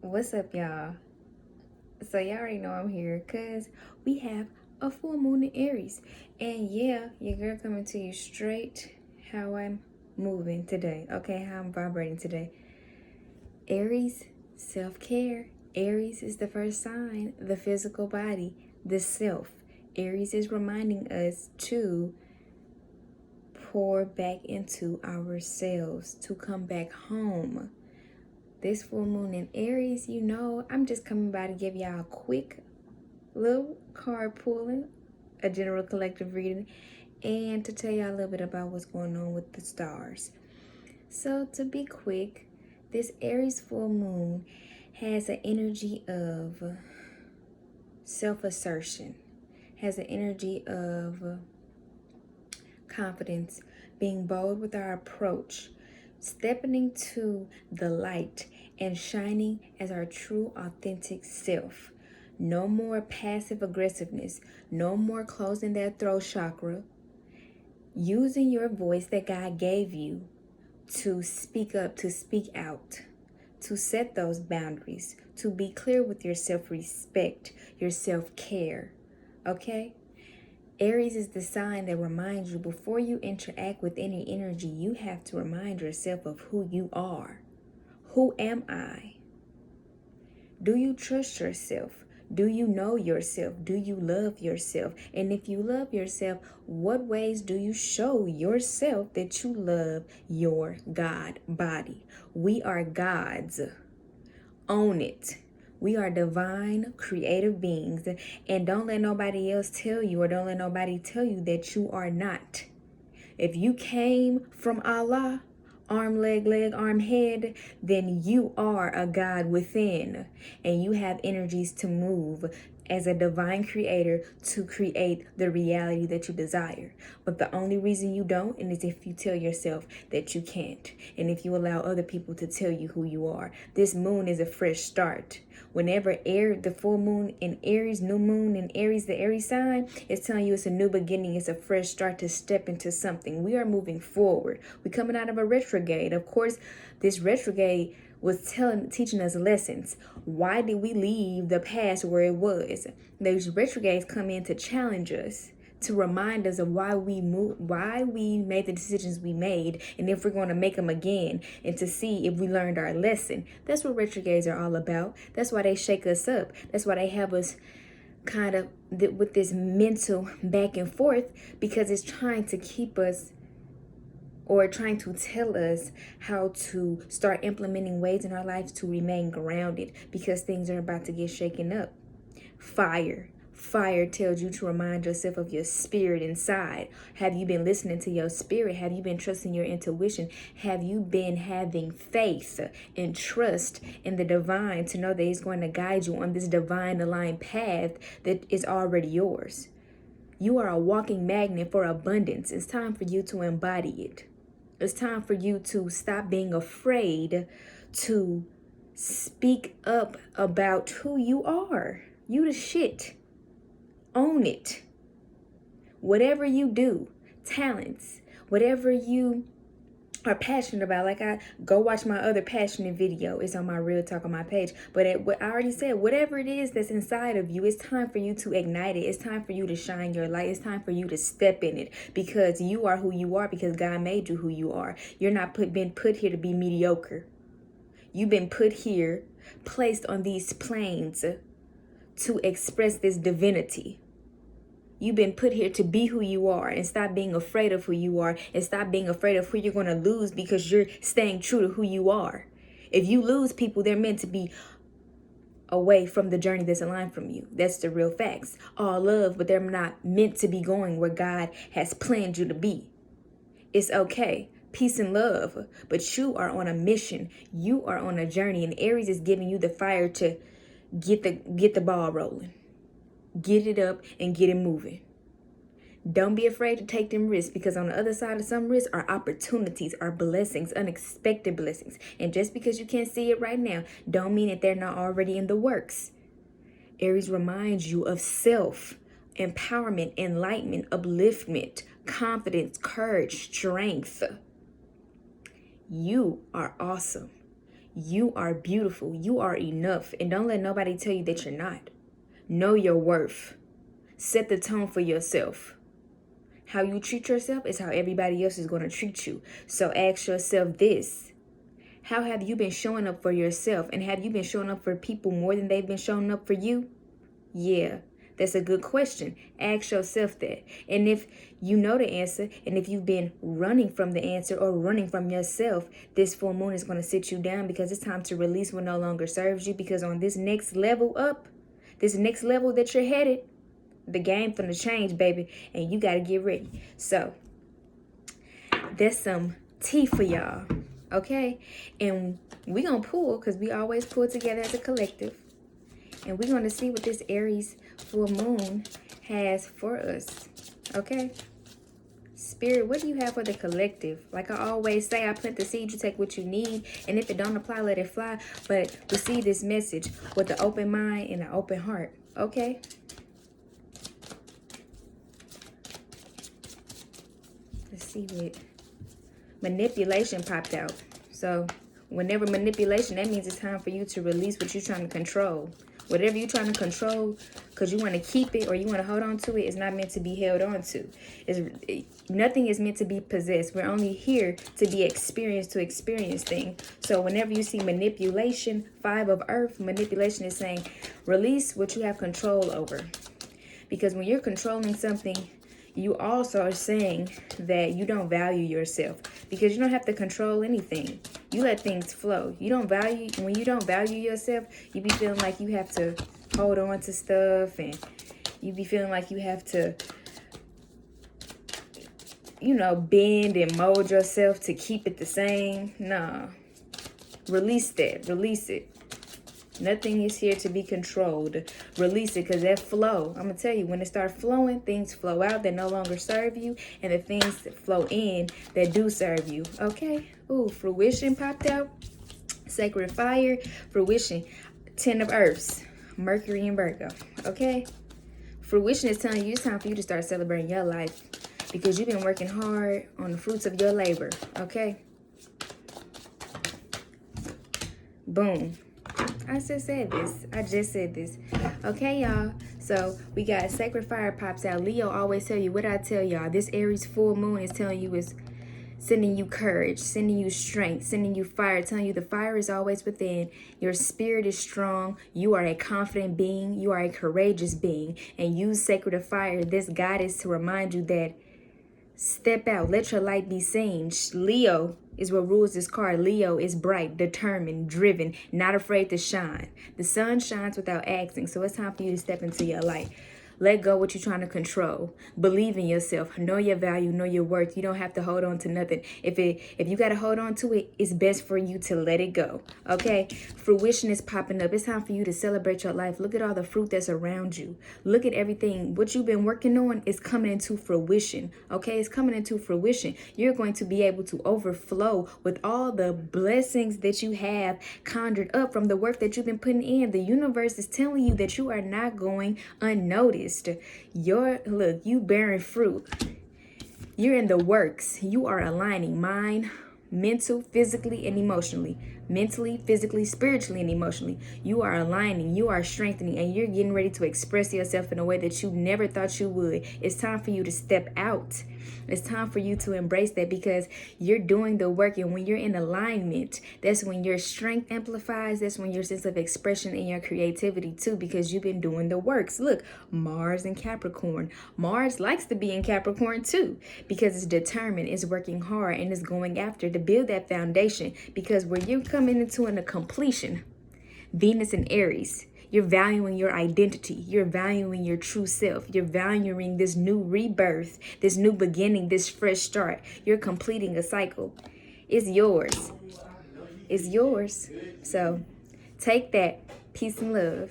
What's up, y'all? So y'all already know I'm here because we have a full moon in Aries. And yeah, your girl coming to you straight how I'm moving today. Okay, how I'm vibrating today. Aries, self-care. Aries is the first sign, the physical body, the self. Aries is reminding us to pour back into ourselves, to come back home. This full moon in Aries, I'm just coming by to give y'all a quick little card pulling, a general collective reading, and to tell y'all a little bit about what's going on with the stars. So to be quick, this Aries full moon has an energy of self-assertion, has an energy of confidence, being bold with our approach, stepping into the light and shining as our true authentic self. No more passive aggressiveness, no more closing that throat chakra. Using your voice that God gave you to speak up, to speak out, to set those boundaries, to be clear with your self-respect, your self-care, okay? Aries is the sign that reminds you before you interact with any energy, you have to remind yourself of who you are. Who am I? Do you trust yourself? Do you know yourself? Do you love yourself? And if you love yourself, what ways do you show yourself that you love your God body? We are gods. Own it. We are divine, creative beings, and don't let nobody else tell you, or don't let nobody tell you that you are not. If you came from Allah, arm, leg, arm, head, then you are a God within, and you have energies to move as a divine creator to create the reality that you desire. But the only reason you don't is if you tell yourself that you can't, and if you allow other people to tell you who you are. This moon is a fresh start. Whenever the full moon in Aries, new moon in Aries, the Aries sign, it's telling you it's a new beginning. It's a fresh start to step into something. We are moving forward. We're coming out of a retrograde. Of course, this retrograde was teaching us lessons. Why did we leave the past where it was? Those retrogrades come in to challenge us, to remind us of why we made the decisions we made, and if we're going to make them again, and to see if we learned our lesson. That's what retrogrades are all about. That's why they shake us up. That's why they have us kind of with this mental back and forth, because it's trying to keep us, or trying to tell us how to start implementing ways in our lives to remain grounded, because things are about to get shaken up. Fire tells you to remind yourself of your spirit inside. Have you been listening to your spirit? Have you been trusting your intuition? Have you been having faith and trust in the divine to know that He's going to guide you on this divine aligned path that is already yours? You are a walking magnet for abundance. It's time for you to embody it. It's time for you to stop being afraid to speak up about who you are. You the shit. Own it. Whatever you do, talents, whatever you are passionate about, like I go watch my other passionate video. It's on my Real Talk on my page. But what I already said, whatever it is that's inside of you, it's time for you to ignite it. It's time for you to shine your light. It's time for you to step in it, because you are who you are, because God made you who you are. You're not been put here to be mediocre. You've been put here, placed on these planes to express this divinity. You've been put here to be who you are, and stop being afraid of who you are, and stop being afraid of who you're going to lose, because you're staying true to who you are. If you lose people, they're meant to be away from the journey that's aligned from you. That's the real facts. All love, but they're not meant to be going where God has planned you to be. It's okay. Peace and love, but you are on a mission. You are on a journey, and Aries is giving you the fire to get the ball rolling. Get it up and get it moving. Don't be afraid to take them risks, because on the other side of some risks are opportunities, are blessings, unexpected blessings. And just because you can't see it right now, don't mean that they're not already in the works. Aries reminds you of self, empowerment, enlightenment, upliftment, confidence, courage, strength. You are awesome. You are beautiful. You are enough. And don't let nobody tell you that you're not. Know your worth. Set the tone for yourself. How you treat yourself is how everybody else is going to treat you. So ask yourself this. How have you been showing up for yourself? And have you been showing up for people more than they've been showing up for you? Yeah, that's a good question. Ask yourself that. And if you know the answer, and if you've been running from the answer or running from yourself, this full moon is going to sit you down, because it's time to release what no longer serves you. Because on this next level up, this next level that you're headed, the game's going to change, baby. And you got to get ready. So there's some tea for y'all. Okay? And we're going to pull, because we always pull together as a collective. And we're going to see what this Aries full moon has for us. Okay? Spirit, what do you have for the collective? Like I always say, I plant the seed, you take what you need. And if it don't apply, let it fly. But receive this message with an open mind and an open heart. Okay? Let's see what manipulation popped out. So whenever manipulation, that means it's time for you to release what you're trying to control. Whatever you're trying to control, because you want to keep it or you want to hold on to it, is not meant to be held on to. Nothing is meant to be possessed. We're only here to be experienced, to experience things. So whenever you see manipulation, 5 of Earth, manipulation is saying, release what you have control over. Because when you're controlling something, you also are saying that you don't value yourself, because you don't have to control anything. You let things flow. You don't value, when you don't value yourself, you be feeling like you have to hold on to stuff, and you be feeling like you have to, you know, bend and mold yourself to keep it the same. Nah. Release that. Release it. Nothing is here to be controlled. Release it, because that flow, I'm going to tell you, when it starts flowing, things flow out that no longer serve you, and the things that flow in that do serve you. Okay? Ooh, fruition popped out. Sacred fire, fruition, 10 of Earths, Mercury and Virgo. Okay? Fruition is telling you it's time for you to start celebrating your life, because you've been working hard on the fruits of your labor. Okay? Boom. I just said this. Okay, y'all. So we got sacred fire pops out. Leo always tell you what I tell y'all. This Aries full moon is telling you, is sending you courage, sending you strength, sending you fire, telling you the fire is always within. Your spirit is strong. You are a confident being. You are a courageous being. And use sacred fire, this goddess, to remind you that step out. Let your light be seen. Leo is what rules this card. Leo is bright, determined, driven, not afraid to shine. The sun shines without asking, so it's time for you to step into your light. Let go what you're trying to control. Believe in yourself. Know your value. Know your worth. You don't have to hold on to nothing. If you got to hold on to it, it's best for you to let it go. Okay? Fruition is popping up. It's time for you to celebrate your life. Look at all the fruit that's around you. Look at everything. What you've been working on is coming into fruition. Okay? It's coming into fruition. You're going to be able to overflow with all the blessings that you have conjured up from the work that you've been putting in. The universe is telling you that you are not going unnoticed. You bearing fruit. You're in the works. You are aligning mind, mental, physically, and emotionally. Mentally, physically, spiritually, and emotionally. You are aligning, you are strengthening, and you're getting ready to express yourself in a way that you never thought you would. It's time for you to step out. It's time for you to embrace that, because you're doing the work. And when you're in alignment, that's when your strength amplifies. That's when your sense of expression and your creativity too, because you've been doing the works. Look, Mars and Capricorn. Mars likes to be in Capricorn too, because it's determined, it's working hard, and it's going after to build that foundation. Because where you're coming into a completion, Venus and Aries, you're valuing your identity. You're valuing your true self. You're valuing this new rebirth, this new beginning, this fresh start. You're completing a cycle. It's yours. It's yours. So take that. Peace and love.